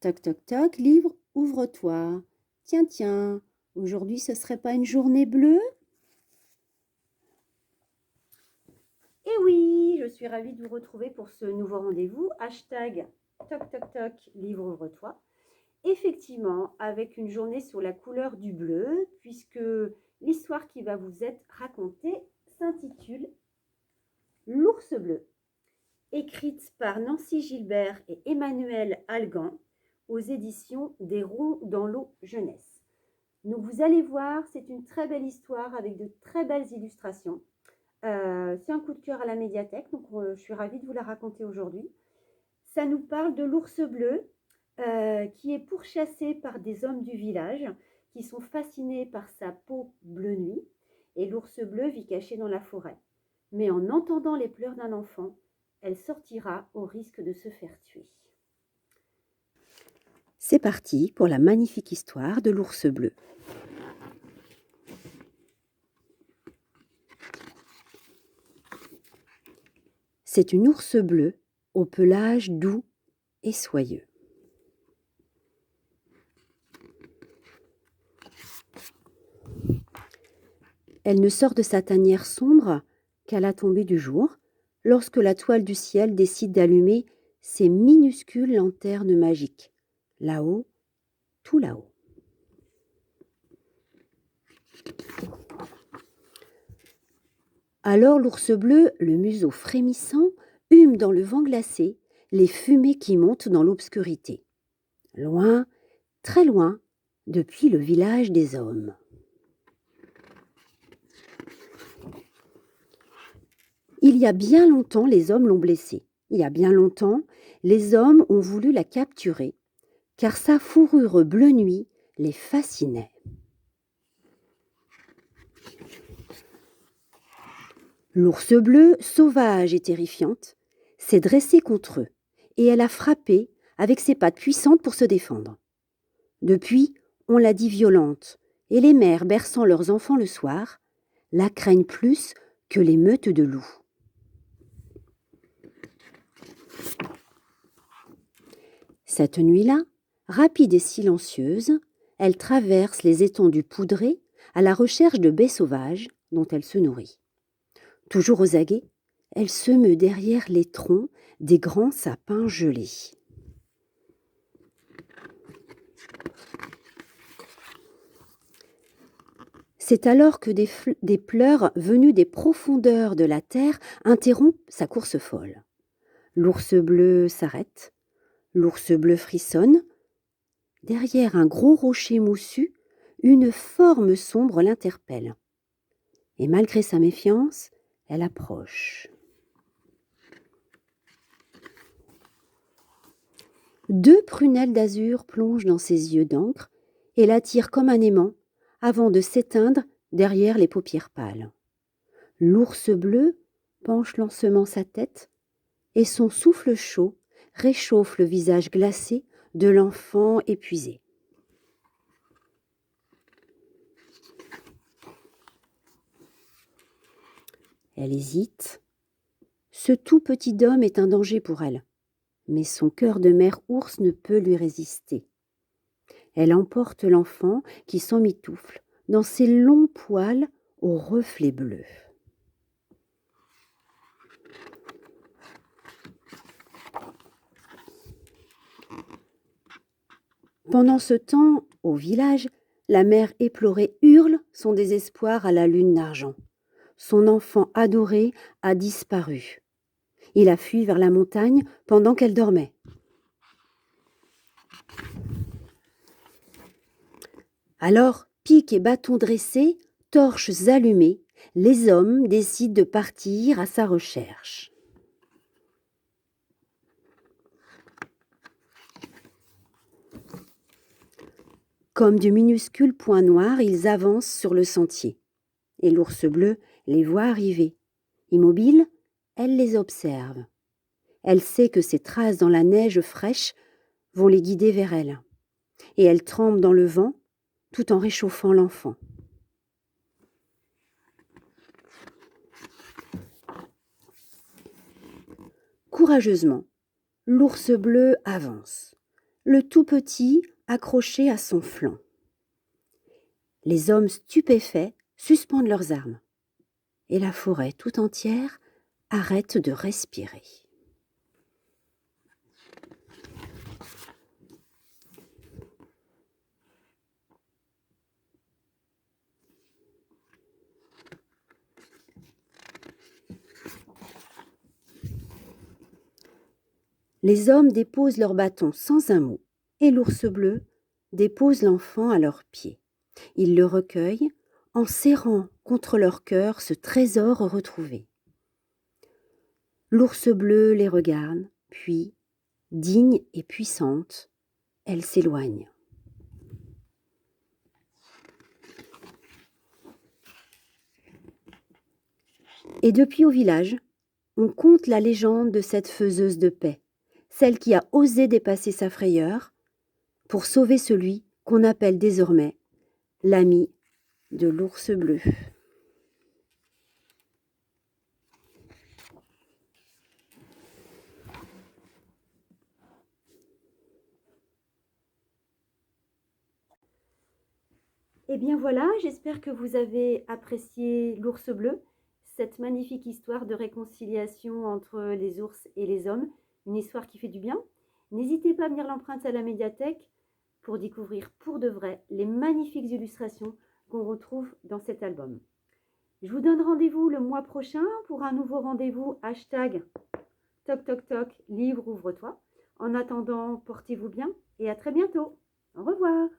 Toc toc toc, livre, ouvre-toi. Tiens, tiens, aujourd'hui ce serait pas une journée bleue? Eh oui, je suis ravie de vous retrouver pour ce nouveau rendez-vous. Hashtag toc toc toc, livre, ouvre-toi. Effectivement, avec une journée sur la couleur du bleu, puisque l'histoire qui va vous être racontée s'intitule L'ours bleu, écrite par Nancy Gilbert et Emmanuel Algan aux éditions des Ronds dans l'eau jeunesse. Donc vous allez voir, c'est une très belle histoire avec de très belles illustrations. C'est un coup de cœur à la médiathèque, donc je suis ravie de vous la raconter aujourd'hui. Ça nous parle de l'ours bleu qui est pourchassé par des hommes du village qui sont fascinés par sa peau bleu nuit. Et l'ours bleu vit caché dans la forêt. Mais en entendant les pleurs d'un enfant, elle sortira au risque de se faire tuer. C'est parti pour la magnifique histoire de l'ours bleu. C'est une ours bleue au pelage doux et soyeux. Elle ne sort de sa tanière sombre qu'à la tombée du jour, lorsque la toile du ciel décide d'allumer ses minuscules lanternes magiques. Là-haut, tout là-haut. Alors l'ours bleu, le museau frémissant, hume dans le vent glacé les fumées qui montent dans l'obscurité. Loin, très loin, depuis le village des hommes. Il y a bien longtemps, les hommes l'ont blessée. Il y a bien longtemps, les hommes ont voulu la capturer, car sa fourrure bleu nuit les fascinait. L'ours bleu, sauvage et terrifiante, s'est dressée contre eux, et elle a frappé avec ses pattes puissantes pour se défendre. Depuis, on l'a dit violente, et les mères berçant leurs enfants le soir la craignent plus que les meutes de loups. Cette nuit-là, rapide et silencieuse, elle traverse les étendues poudrées à la recherche de baies sauvages dont elle se nourrit. Toujours aux aguets, elle se meut derrière les troncs des grands sapins gelés. C'est alors que des pleurs venus des profondeurs de la terre interrompent sa course folle. L'ours bleu s'arrête, l'ours bleu frissonne. Derrière un gros rocher moussu, une forme sombre l'interpelle. Et malgré sa méfiance, elle approche. Deux prunelles d'azur plongent dans ses yeux d'encre et l'attirent comme un aimant avant de s'éteindre derrière les paupières pâles. L'ours bleu penche lentement sa tête et son souffle chaud réchauffe le visage glacé de l'enfant épuisé. Elle hésite. Ce tout petit homme est un danger pour elle, mais son cœur de mère ours ne peut lui résister. Elle emporte l'enfant qui s'emmitoufle dans ses longs poils aux reflets bleus. Pendant ce temps, au village, la mère éplorée hurle son désespoir à la lune d'argent. Son enfant adoré a disparu. Il a fui vers la montagne pendant qu'elle dormait. Alors, pics et bâtons dressés, torches allumées, les hommes décident de partir à sa recherche. Comme de minuscules points noirs, ils avancent sur le sentier. Et l'ours bleu les voit arriver. Immobile, elle les observe. Elle sait que ces traces dans la neige fraîche vont les guider vers elle. Et elle tremble dans le vent tout en réchauffant l'enfant. Courageusement, l'ours bleu avance. le tout petit accroché à son flanc. Les hommes stupéfaits suspendent leurs armes et la forêt tout entière arrête de respirer. Les hommes déposent leurs bâtons sans un mot, et l'ours bleu dépose l'enfant à leurs pieds. Ils le recueillent en serrant contre leur cœur ce trésor retrouvé. L'ours bleu les regarde, puis, digne et puissante, elle s'éloigne. Et depuis au village, on conte la légende de cette faiseuse de paix, celle qui a osé dépasser sa frayeur pour sauver celui qu'on appelle désormais l'ami de l'ours bleu. Et bien voilà, j'espère que vous avez apprécié l'ours bleu, cette magnifique histoire de réconciliation entre les ours et les hommes, une histoire qui fait du bien. N'hésitez pas à venir l'emprunter à la médiathèque pour découvrir pour de vrai les magnifiques illustrations qu'on retrouve dans cet album. Je vous donne rendez-vous le mois prochain pour un nouveau rendez-vous hashtag toc toc toc livre ouvre-toi. En attendant, portez-vous bien et à très bientôt. Au revoir.